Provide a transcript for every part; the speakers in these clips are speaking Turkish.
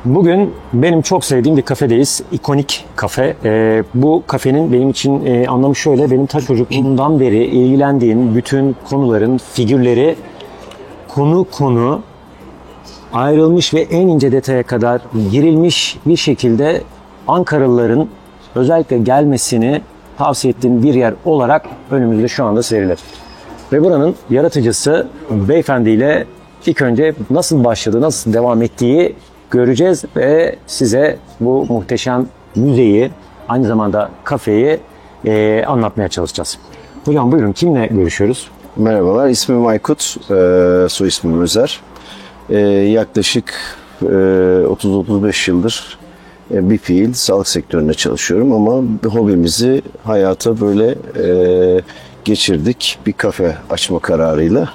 Bugün benim çok sevdiğim bir kafedeyiz. İkonik kafe. Bu kafenin benim için anlamı şöyle. Benim ta çocukluğumdan beri ilgilendiğim bütün konuların figürleri konu ayrılmış ve en ince detaya kadar girilmiş bir şekilde Ankaralıların özellikle gelmesini tavsiye ettiğim bir yer olarak önümüzde şu anda serilir. Ve buranın yaratıcısı beyefendiyle ilk önce nasıl başladı, nasıl devam ettiği göreceğiz ve size bu muhteşem müzeyi, aynı zamanda kafeyi anlatmaya çalışacağız. Hocam buyurun, kimle görüşüyoruz? Merhabalar, ismim Aykut, soy ismim Özer. Yaklaşık 30-35 yıldır bir fiil sağlık sektöründe çalışıyorum ama hobimizi hayata böyle geçirdik bir kafe açma kararıyla.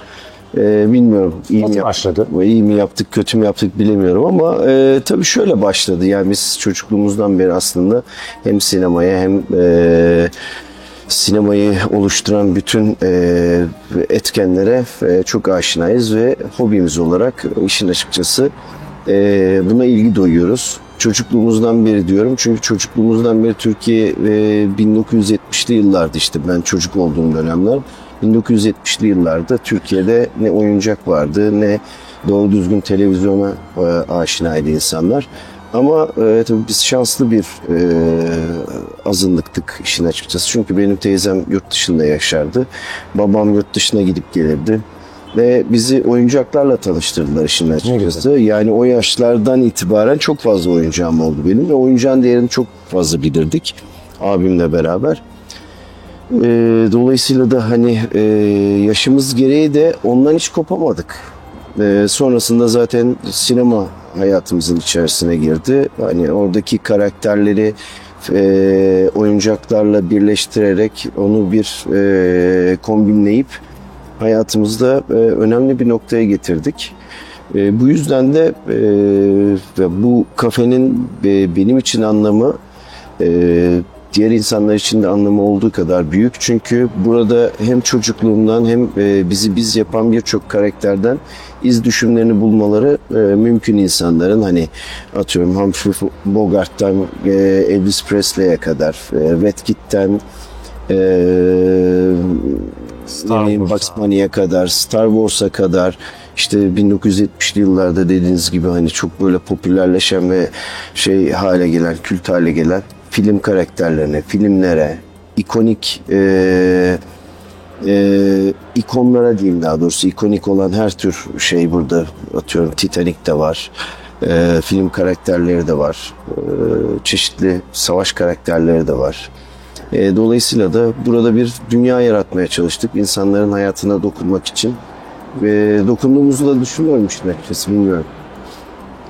Bilmiyorum iyi mi yaptık, kötü mü yaptık bilemiyorum ama tabii şöyle başladı. Yani biz çocukluğumuzdan beri aslında hem sinemaya hem sinemayı oluşturan bütün etkenlere çok aşinayız ve hobimiz olarak işin açıkçası buna ilgi duyuyoruz. Çocukluğumuzdan beri diyorum çünkü çocukluğumuzdan beri Türkiye 1970'li yıllardı işte ben çocuk olduğum dönemler. 1970'li yıllarda Türkiye'de ne oyuncak vardı ne doğru düzgün televizyona aşinaydı insanlar. Ama tabii biz şanslı bir azınlıktık işin açıkçası. Çünkü benim teyzem yurt dışında yaşardı. Babam yurt dışına gidip gelirdi. Ve bizi oyuncaklarla tanıştırdılar işin açıkçası. Yani o yaşlardan itibaren çok fazla oyuncağım oldu benim. Ve oyuncağın değerini çok fazla bilirdik abimle beraber. Dolayısıyla da hani yaşımız gereği de ondan hiç kopamadık. Sonrasında zaten sinema hayatımızın içerisine girdi. Hani oradaki karakterleri oyuncaklarla birleştirerek onu bir kombinleyip hayatımızda önemli bir noktaya getirdik. Bu yüzden de bu kafenin benim için anlamı diğer insanlar için de anlamı olduğu kadar büyük. Çünkü burada hem çocukluğumdan hem bizi biz yapan birçok karakterden iz düşümlerini bulmaları mümkün insanların. Hani atıyorum Humphrey Bogart'tan Elvis Presley'e kadar, Redkit'ten Bugs Bunny'e kadar, Star Wars'a kadar işte 1970'li yıllarda dediğiniz gibi hani çok böyle popülerleşen ve hale gelen, kült hale gelen film karakterlerine, filmlere, ikonik ikonlara diyeyim daha doğrusu ikonik olan her tür şey burada atıyorum Titanic de var, film karakterleri de var, çeşitli savaş karakterleri de var. Dolayısıyla da burada bir dünya yaratmaya çalıştık insanların hayatına dokunmak için ve dokunduğumuzu da düşünüyorum işte açıkçası bilmiyorum.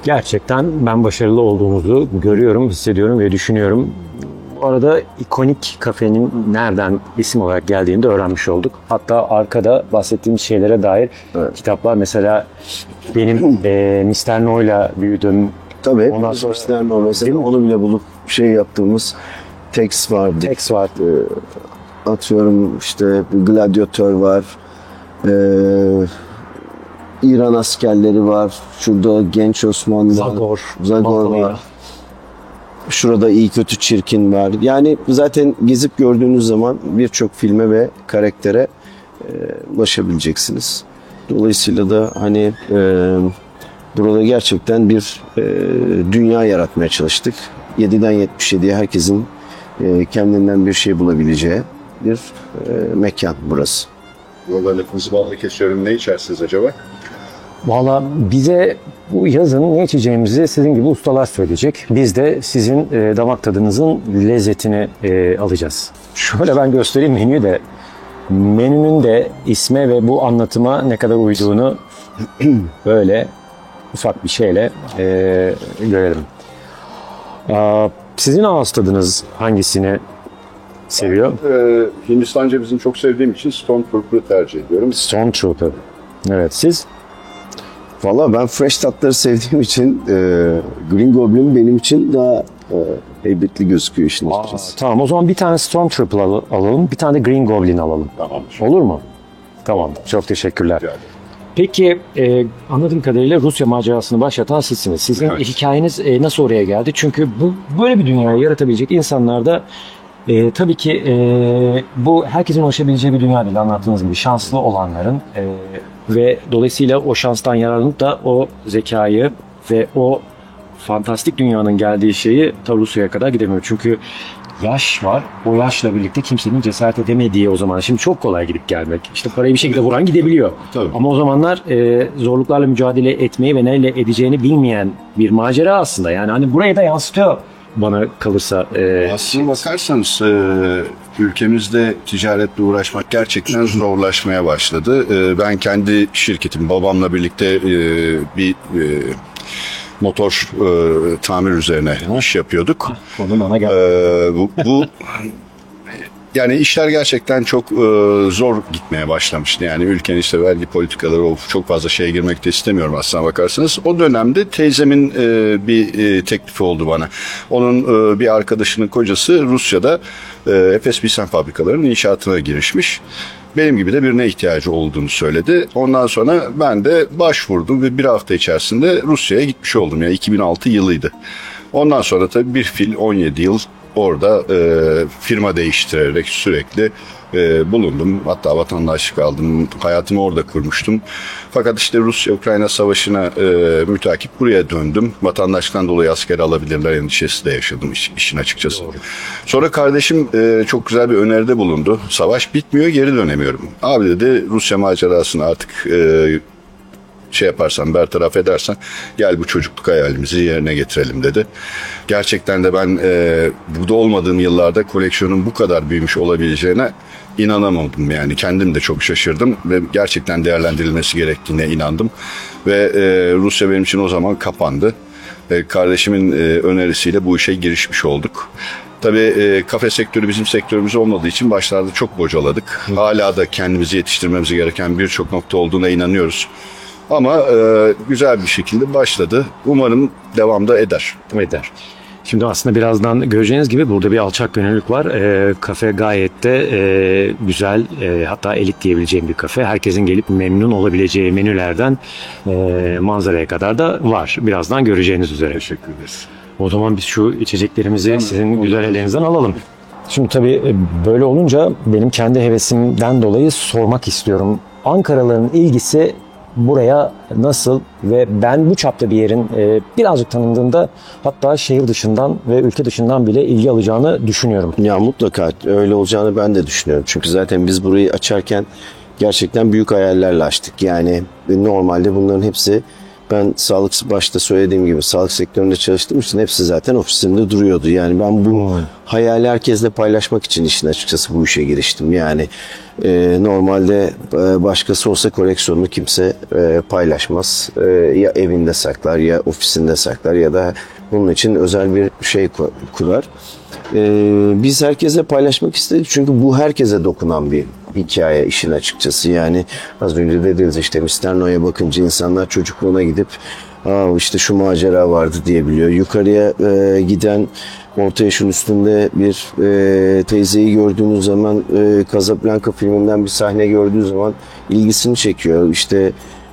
Gerçekten ben başarılı olduğumuzu görüyorum, hissediyorum ve düşünüyorum. Bu arada ikonik kafenin nereden isim olarak geldiğini de öğrenmiş olduk. Hatta arkada bahsettiğimiz şeylere dair kitaplar mesela benim Mr. No'yla büyüdüm. Tabii. Ondan sonra Mr. No mesela onu bile bulup yaptığımız Tex vardı. Tex vardı. Atıyorum işte Gladyatör var. İran askerleri var. Şurada Genç Osmanlı. Zagor var. Şurada İyi Kötü Çirkin var. Yani zaten gezip gördüğünüz zaman birçok filme ve karaktere ulaşabileceksiniz. Dolayısıyla da hani burada gerçekten bir dünya yaratmaya çalıştık. 7'den 77'ye herkesin kendinden bir şey bulabileceği bir mekan burası. Yolda lafınızı balla kesiyorum. Ne içersiniz acaba? Valla bize bu yazın ne içeceğimizi sizin gibi ustalar söyleyecek. Biz de sizin damak tadınızın lezzetini alacağız. Şöyle ben göstereyim menüyü de. Menünün de isme ve bu anlatıma ne kadar uyduğunu böyle ufak bir şeyle görelim. Sizin ağız tadınız hangisini seviyor? Hindistan cevizini çok sevdiğim için Stone Trooper'ı tercih ediyorum. Stone Trooper. Evet, siz? Valla ben fresh tatları sevdiğim için Green Goblin benim için daha heybetli gözüküyor işin açıkçası. Tamam, o zaman bir tane Stone Trooper alalım, bir tane de Green Goblin alalım. Tamamdır. Olur mu? Tamam, çok teşekkürler. Peki anladığım kadarıyla Rusya macerasını başlatan sizsiniz. Sizin Evet. hikayeniz nasıl oraya geldi? Çünkü böyle bir dünyayı yaratabilecek insanlar da tabii ki bu herkesin ulaşabileceği bir dünya değil, anlattığınız gibi şanslı olanların ve dolayısıyla o şanstan yararlanıp da o zekayı ve o fantastik dünyanın geldiği şeyi ta Rusya'ya kadar gidemiyor. Çünkü yaş var. O yaşla birlikte kimsenin cesaret edemediği o zaman. Şimdi çok kolay gidip gelmek. İşte parayı bir şekilde vuran gidebiliyor. Tabii. Ama o zamanlar zorluklarla mücadele etmeyi ve neyle edeceğini bilmeyen bir macera aslında. Yani hani burayı da yansıtıyor bana kalırsa. Aslına bakarsanız ülkemizde ticaretle uğraşmak gerçekten zorlaşmaya başladı. Ben kendi şirketim babamla birlikte bir motor tamir üzerine iş yapıyorduk. Onun ona gel. Bu yani işler gerçekten çok zor gitmeye başlamıştı. Yani ülkenin işte vergi politikaları, o çok fazla şeye girmek de istemiyorum aslına bakarsanız. O dönemde teyzemin bir teklifi oldu bana. Onun bir arkadaşının kocası Rusya'da Efes Pilsen fabrikalarının inşaatına girişmiş. Benim gibi de birine ihtiyacı olduğunu söyledi. Ondan sonra ben de başvurdum ve bir hafta içerisinde Rusya'ya gitmiş oldum. Yani 2006 yılıydı. Ondan sonra tabii bir fil 17 yıl orada firma değiştirerek sürekli bulundum. Hatta vatandaşlık aldım. Hayatımı orada kurmuştum. Fakat işte Rusya-Ukrayna savaşına mütakip buraya döndüm. Vatandaşlıktan dolayı asker alabilirler endişesi de yaşadım işin açıkçası. Doğru. Sonra kardeşim çok güzel bir öneride bulundu. Savaş bitmiyor, geri dönemiyorum. Abi dedi, Rusya macerasını artık şey yaparsan, bertaraf edersen gel bu çocukluk hayalimizi yerine getirelim dedi. Gerçekten de ben burada olmadığım yıllarda koleksiyonun bu kadar büyümüş olabileceğine inanamadım. Yani kendim de çok şaşırdım ve gerçekten değerlendirilmesi gerektiğine inandım. Ve Rusya benim için o zaman kapandı. Kardeşimin önerisiyle bu işe girişmiş olduk. Tabii kafe sektörü bizim sektörümüz olmadığı için başlarda çok bocaladık. Hala da kendimizi yetiştirmemiz gereken birçok nokta olduğuna inanıyoruz. Ama güzel bir şekilde başladı. Umarım devamda eder. Eder. Şimdi aslında birazdan göreceğiniz gibi burada bir alçak gönüllülük var. Kafe gayet de güzel, hatta elit diyebileceğim bir kafe. Herkesin gelip memnun olabileceği menülerden manzaraya kadar da var. Birazdan göreceğiniz üzere. Teşekkür ederiz. O zaman biz şu içeceklerimizi sizin güzel ellerinizden alalım. Şimdi tabii böyle olunca benim kendi hevesimden dolayı sormak istiyorum. Ankaralıların ilgisi buraya nasıl ve ben bu çapta bir yerin birazcık tanındığında hatta şehir dışından ve ülke dışından bile ilgi alacağını düşünüyorum. Ya mutlaka öyle olacağını ben de düşünüyorum. Çünkü zaten biz burayı açarken gerçekten büyük hayallerle açtık. Yani normalde bunların hepsi, ben başta söylediğim gibi sağlık sektöründe çalıştığım için hepsi zaten ofisimde duruyordu. Yani ben bu hayali herkesle paylaşmak için işin açıkçası bu işe giriştim. Yani normalde başkası olsa koleksiyonunu kimse paylaşmaz. Ya evinde saklar, ya ofisinde saklar, ya da bunun için özel bir şey kurar. Biz herkese paylaşmak istedik çünkü bu herkese dokunan bir hikaye işin açıkçası. Yani az önce dediniz işte Misterno'ya bakınca insanlar çocukluğuna gidip işte şu macera vardı diyebiliyor. Yukarıya giden orta yaşın üstünde bir teyzeyi gördüğünüz zaman Casablanca filminden bir sahne gördüğü zaman ilgisini çekiyor. İşte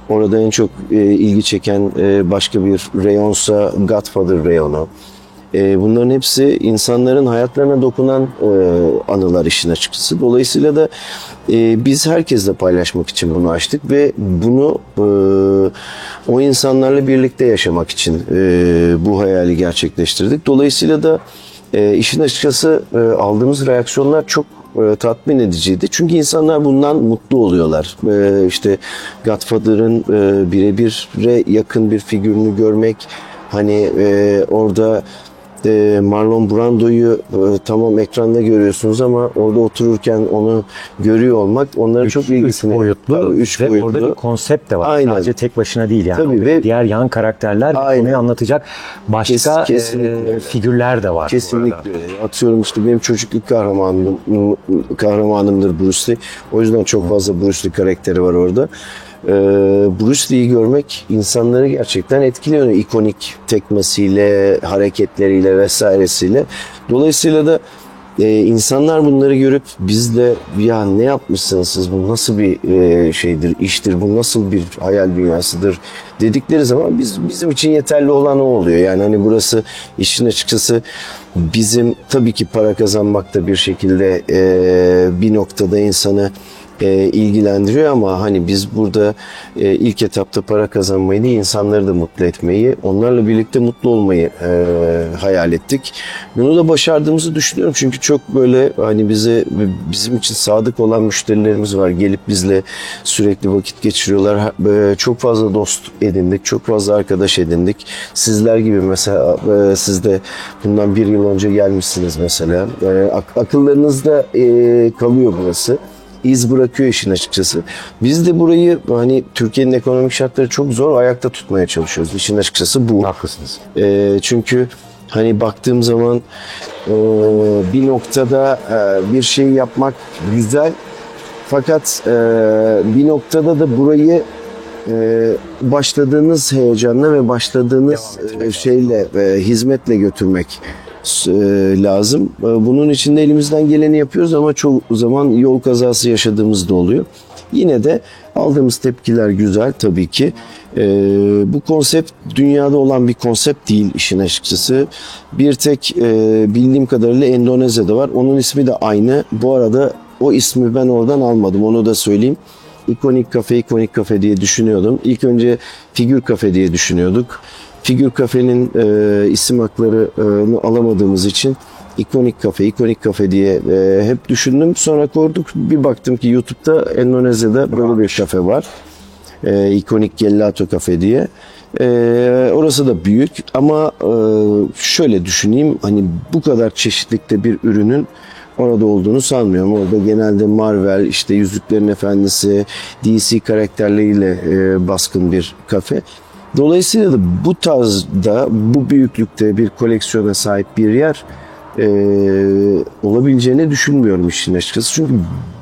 orada en çok ilgi çeken başka bir reyonsa Godfather reyonu. Bunların hepsi insanların hayatlarına dokunan anılar işin açıkçası. Dolayısıyla da biz herkesle paylaşmak için bunu açtık ve bunu o insanlarla birlikte yaşamak için bu hayali gerçekleştirdik. Dolayısıyla da işin açıkçası aldığımız reaksiyonlar çok tatmin ediciydi. Çünkü insanlar bundan mutlu oluyorlar. İşte Godfather'ın birebire yakın bir figürünü görmek, hani orada Marlon Brando'yu tamam ekranda görüyorsunuz ama orada otururken onu görüyor olmak onlara çok ilgisini. Üç boyutlu ve orada bir konsept de var. Aynen. Sadece tek başına değil yani. Tabii ve diğer yan karakterler konuyu anlatacak başka figürler de var. Kesinlikle. Atıyorum işte benim çocukluk kahramanımdır Bruce Lee. O yüzden çok fazla Bruce Lee karakteri var orada. Bruce Lee'yi görmek insanları gerçekten etkiliyor. İkonik tekmesiyle, hareketleriyle vesairesiyle. Dolayısıyla da insanlar bunları görüp bizle ya ne yapmışsınız siz, bu nasıl bir şeydir, iştir, bu nasıl bir hayal dünyasıdır dedikleri zaman bizim için yeterli olan o oluyor. Yani hani burası işin açıkçası bizim tabii ki para kazanmak da bir şekilde bir noktada insanı ilgilendiriyor ama hani biz burada ilk etapta para kazanmayı değil, insanları da mutlu etmeyi, onlarla birlikte mutlu olmayı hayal ettik. Bunu da başardığımızı düşünüyorum çünkü çok böyle hani bizim için sadık olan müşterilerimiz var. Gelip bizle sürekli vakit geçiriyorlar. Çok fazla dost edindik, çok fazla arkadaş edindik. Sizler gibi mesela siz de bundan bir yıl önce gelmişsiniz mesela. Akıllarınızda kalıyor burası. İz bırakıyor işin açıkçası. Biz de burayı hani Türkiye'nin ekonomik şartları çok zor, ayakta tutmaya çalışıyoruz. İşin açıkçası bu. Haklısınız. Çünkü hani baktığım zaman bir noktada bir şey yapmak güzel. Fakat bir noktada da burayı başladığınız heyecanla ve başladığınız şeyle, hizmetle götürmek lazım. Bunun için de elimizden geleni yapıyoruz ama çoğu zaman yol kazası yaşadığımız da oluyor. Yine de aldığımız tepkiler güzel tabii ki. Bu konsept dünyada olan bir konsept değil işin açıkçası. Bir tek bildiğim kadarıyla Endonezya'da var. Onun ismi de aynı. Bu arada o ismi ben oradan almadım. Onu da söyleyeyim. Ikonik Kafe diye düşünüyordum. İlk önce Figür Kafe diye düşünüyorduk. Figür Kafe'nin isim haklarını alamadığımız için ikonik kafe diye hep düşündüm. Sonra kurduk. Bir baktım ki YouTube'da Endonezya'da böyle bir kafe var. İkonik Gelato Kafe diye. Orası da büyük ama şöyle düşüneyim, hani bu kadar çeşitlikte bir ürünün orada olduğunu sanmıyorum. Orada genelde Marvel, işte Yüzüklerin Efendisi, DC karakterleriyle baskın bir kafe. Dolayısıyla da bu tarzda, bu büyüklükte bir koleksiyona sahip bir yer olabileceğini düşünmüyorum işin açıkçası. Çünkü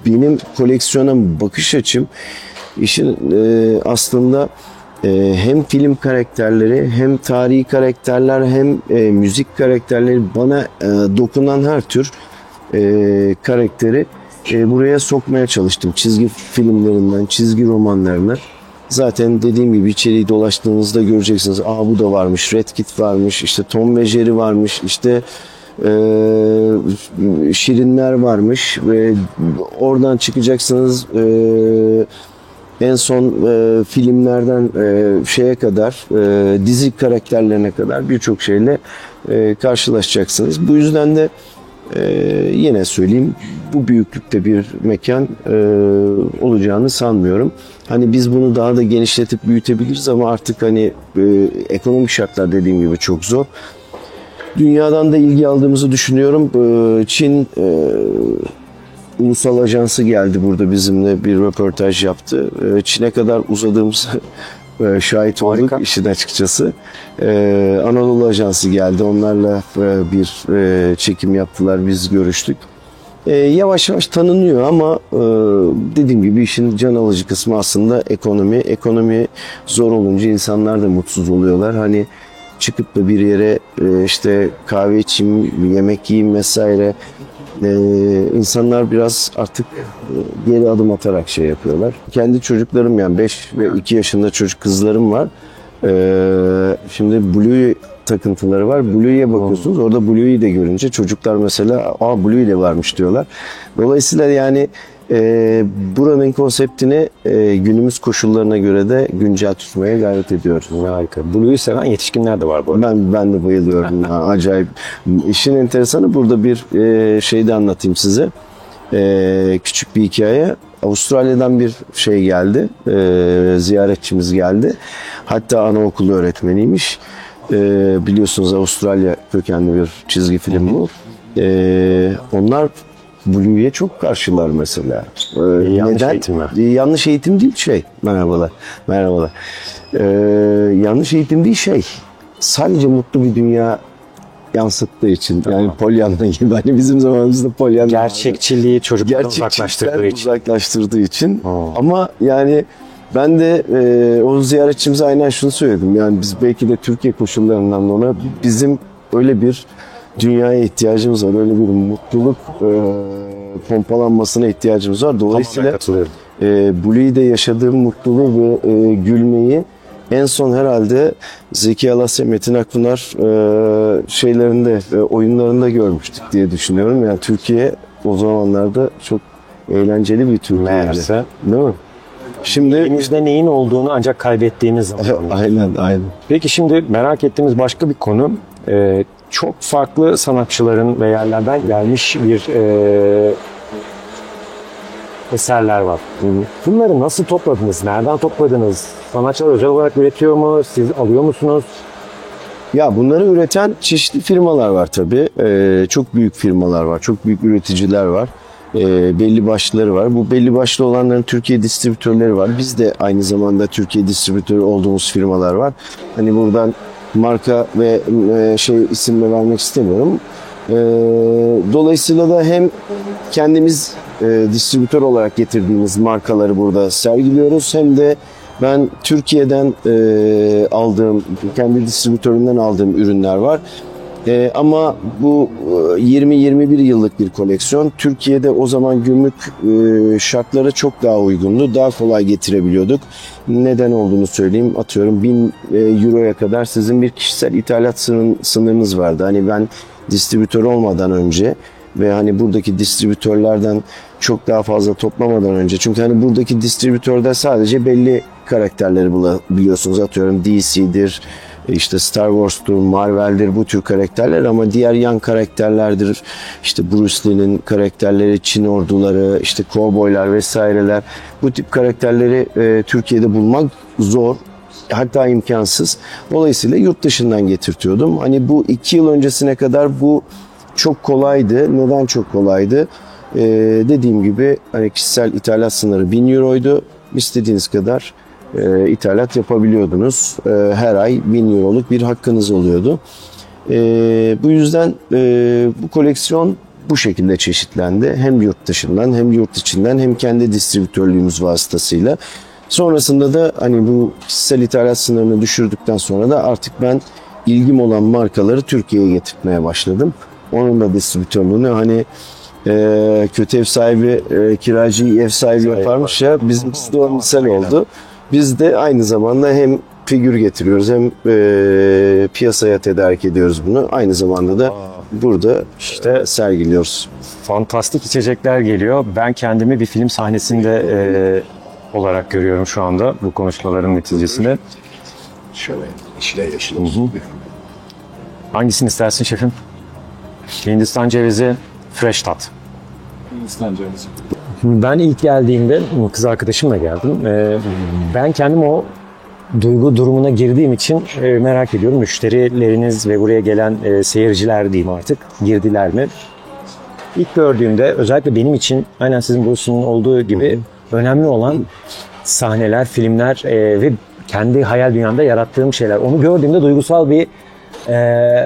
benim koleksiyona bakış açım işin aslında hem film karakterleri, hem tarihi karakterler, hem müzik karakterleri, bana dokunan her tür karakteri buraya sokmaya çalıştım. Çizgi filmlerinden, çizgi romanlarına. Zaten dediğim gibi içeriği dolaştığınızda göreceksiniz. Bu da varmış, Red Kit varmış, işte Tom ve Jerry varmış, işte Şirinler varmış ve oradan çıkacaksınız en son filmlerden şeye kadar, dizi karakterlerine kadar birçok şeyle karşılaşacaksınız. Bu yüzden de yine söyleyeyim, bu büyüklükte bir mekan olacağını sanmıyorum. Hani biz bunu daha da genişletip büyütebiliriz ama artık hani ekonomik şartlar dediğim gibi çok zor. Dünyadan da ilgi aldığımızı düşünüyorum. Çin Ulusal Ajansı geldi burada bizimle bir röportaj yaptı. Çin'e kadar uzadığımız şahit olduk. Harika. İşin açıkçası. Anadolu Ajansı geldi. Onlarla bir çekim yaptılar. Biz görüştük. Yavaş yavaş tanınıyor ama dediğim gibi işin can alıcı kısmı aslında ekonomi. Ekonomi zor olunca insanlar da mutsuz oluyorlar. Hani çıkıp da bir yere işte kahve içeyim, yemek yiyeyim vesaire. İnsanlar biraz artık geri adım atarak şey yapıyorlar. Kendi çocuklarım, yani 5 ve 2 yaşında çocuk kızlarım var. Şimdi Bluey takıntıları var. Bluey'e bakıyorsunuz. Orada Bluey'i de görünce çocuklar mesela Bluey de varmış diyorlar. Dolayısıyla yani buranın konseptini günümüz koşullarına göre de güncel tutmaya gayret ediyoruz. Harika. Blue'yu seven yetişkinler de var bu arada. Ben de bayılıyorum. Acayip. İşin enteresanı, burada bir şey de anlatayım size. Küçük bir hikaye. Avustralya'dan bir şey geldi. Ziyaretçimiz geldi. Hatta anaokulu öğretmeniymiş. Biliyorsunuz Avustralya kökenli bir çizgi film bu. Onlar Blue'ye çok karşılar mesela. Yanlış eğitim mi? Yanlış eğitim değil şey. Merhabalar. Yanlış eğitim değil şey. Sadece mutlu bir dünya yansıttığı için. Tamam. Yani Pollyanna gibi. Hani bizim zamanımızda Pollyanna. Gerçekçiliği çocuktan uzaklaştırdığı için. Ama yani ben de o ziyaretçimize aynen şunu söyledim. Yani biz belki de Türkiye koşullarından sonra bizim öyle bir dünyaya ihtiyacımız var. Öyle bir mutluluk pompalanmasına ihtiyacımız var. Dolayısıyla katılıyorum. Blue'de yaşadığım mutluluğu ve gülmeyi en son herhalde Zeki Alasya, Metin Akpınar şeylerinde, oyunlarında görmüştük diye düşünüyorum. Yani Türkiye o zamanlarda çok eğlenceli bir Türkiye'ydi. Meğerse. Değil mi? Şimdi Elimizde neyin olduğunu ancak kaybettiğimiz zaman. aynen. Peki şimdi merak ettiğimiz başka bir konu. Çok farklı sanatçıların ve yerlerden gelmiş bir eserler var. Bunları nasıl topladınız? Nereden topladınız? Sanatçılar özel olarak üretiyor mu? Siz alıyor musunuz? Ya bunları üreten çeşitli firmalar var tabii. Çok büyük firmalar var, çok büyük üreticiler var. Belli başlıları var. Bu belli başlı olanların Türkiye distribütörleri var. Biz de aynı zamanda Türkiye distribütörü olduğumuz firmalar var. Hani buradan marka ve isim de vermek istemiyorum. Dolayısıyla da hem kendimiz distribütör olarak getirdiğimiz markaları burada sergiliyoruz, hem de ben Türkiye'den aldığım, kendi distribütörümden aldığım ürünler var. Ama bu 20-21 yıllık bir koleksiyon. Türkiye'de o zaman gümrük şartları çok daha uygundu. Daha kolay getirebiliyorduk. Neden olduğunu söyleyeyim. Atıyorum 1000 euroya kadar sizin bir kişisel ithalat sınırınız vardı. Hani ben distribütör olmadan önce ve hani buradaki distribütörlerden çok daha fazla toplamadan önce. Çünkü hani buradaki distribütörde sadece belli karakterleri biliyorsunuz. Atıyorum DC'dir, işte Star Wars'tur, Marvel'dir, bu tür karakterler, ama diğer yan karakterlerdir. İşte Bruce Lee'nin karakterleri, Çin orduları, işte kovboylar vesaireler. Bu tip karakterleri Türkiye'de bulmak zor. Hatta imkansız. Dolayısıyla yurt dışından getirtiyordum. Hani bu 2 yıl öncesine kadar bu çok kolaydı. Neden çok kolaydı? Dediğim gibi hani kişisel ithalat sınırı 1000 euroydu. İstediğiniz kadar ithalat yapabiliyordunuz. Her ay 1000 euroluk bir hakkınız oluyordu. Bu yüzden bu koleksiyon bu şekilde çeşitlendi. Hem yurt dışından hem yurt içinden hem kendi distribütörlüğümüz vasıtasıyla. Sonrasında da hani bu kişisel ithalat sınırını düşürdükten sonra da artık ben ilgim olan markaları Türkiye'ye getirtmeye başladım. Onun da distribütörlüğünü hani kötü ev sahibi kiracıyı ev sahibi yaparmış ya, bizimkisi de o misal oldu. Biz de aynı zamanda hem figür getiriyoruz hem piyasaya tedarik ediyoruz bunu. Aynı zamanda da burada işte sergiliyoruz. Fantastik içecekler geliyor. Ben kendimi bir film sahnesinde olarak görüyorum şu anda bu konuşmaların neticesinde. Şöyle yeşil. Hangisini istersin şefim? Hindistan cevizi, fresh tat. Hindistan cevizi. Ben ilk geldiğimde kız arkadaşımla geldim. Ben kendim o duygu durumuna girdiğim için merak ediyorum. Müşterileriniz ve buraya gelen seyirciler diyeyim artık girdiler mi? İlk gördüğümde özellikle benim için aynen sizin Bruce'un olduğu gibi önemli olan sahneler, filmler ve kendi hayal dünyamda yarattığım şeyler. Onu gördüğümde duygusal bir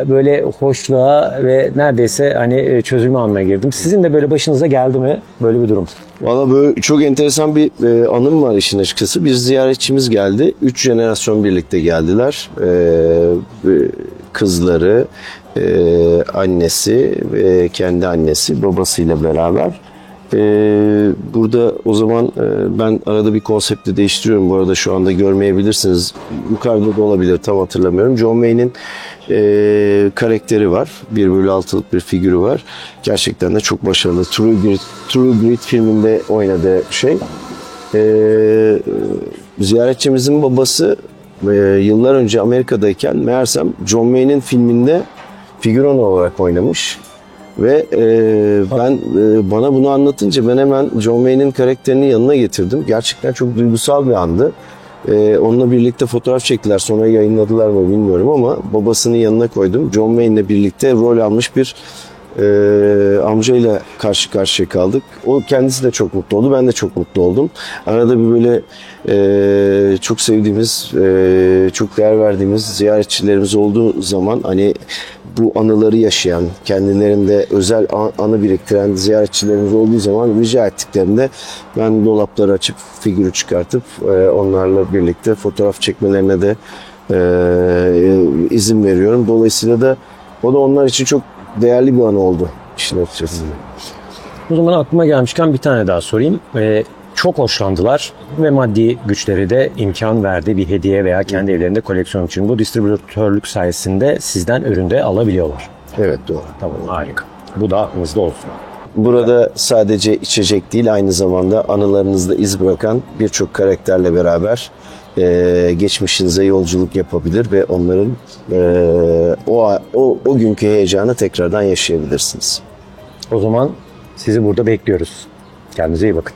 böyle hoşluğa ve neredeyse hani çözülme anına girdim. Sizin de böyle başınıza geldi mi böyle bir durum? Valla böyle çok enteresan bir anım var işin açıkçası. Bir ziyaretçimiz geldi. 3 jenerasyon birlikte geldiler. Kızları, annesi ve kendi annesi, babasıyla beraber. Burada o zaman ben arada bir konsepti değiştiriyorum. Bu arada şu anda görmeyebilirsiniz. Yukarıda da olabilir, tam hatırlamıyorum. John Wayne'in karakteri var. 1/6'lık bir figürü var. Gerçekten de çok başarılı. True Grit filminde oynadığı şey. Ziyaretçimizin babası yıllar önce Amerika'dayken meğersem John Wayne'in filminde figüran olarak oynamış. Ve bana bunu anlatınca ben hemen John Wayne'in karakterini yanına getirdim. Gerçekten çok duygusal bir andı. Onunla birlikte fotoğraf çektiler. Sonra yayınladılar mı bilmiyorum ama babasının yanına koydum. John Wayne'le birlikte rol almış bir amcayla karşı karşıya kaldık. O kendisi de çok mutlu oldu. Ben de çok mutlu oldum. Arada bir böyle çok sevdiğimiz, çok değer verdiğimiz ziyaretçilerimiz olduğu zaman hani bu anıları yaşayan, kendilerinde özel anı biriktiren ziyaretçilerimiz olduğu zaman rica ettiklerinde ben dolapları açıp figürü çıkartıp onlarla birlikte fotoğraf çekmelerine de izin veriyorum. Dolayısıyla da o da onlar için çok değerli bir an oldu işin açıkçası. O zaman aklıma gelmişken bir tane daha sorayım. Çok hoşlandılar ve maddi güçleri de imkan verdi bir hediye veya kendi evlerinde koleksiyon için. Bu distribütörlük sayesinde sizden ürün de alabiliyorlar. Evet, doğru. Tamam, harika. Bu da aklınızda olsun. Burada sadece içecek değil, aynı zamanda anılarınızda iz bırakan birçok karakterle beraber geçmişinize yolculuk yapabilir ve onların o günkü heyecanı tekrardan yaşayabilirsiniz. O zaman sizi burada bekliyoruz. Kendinize iyi bakın.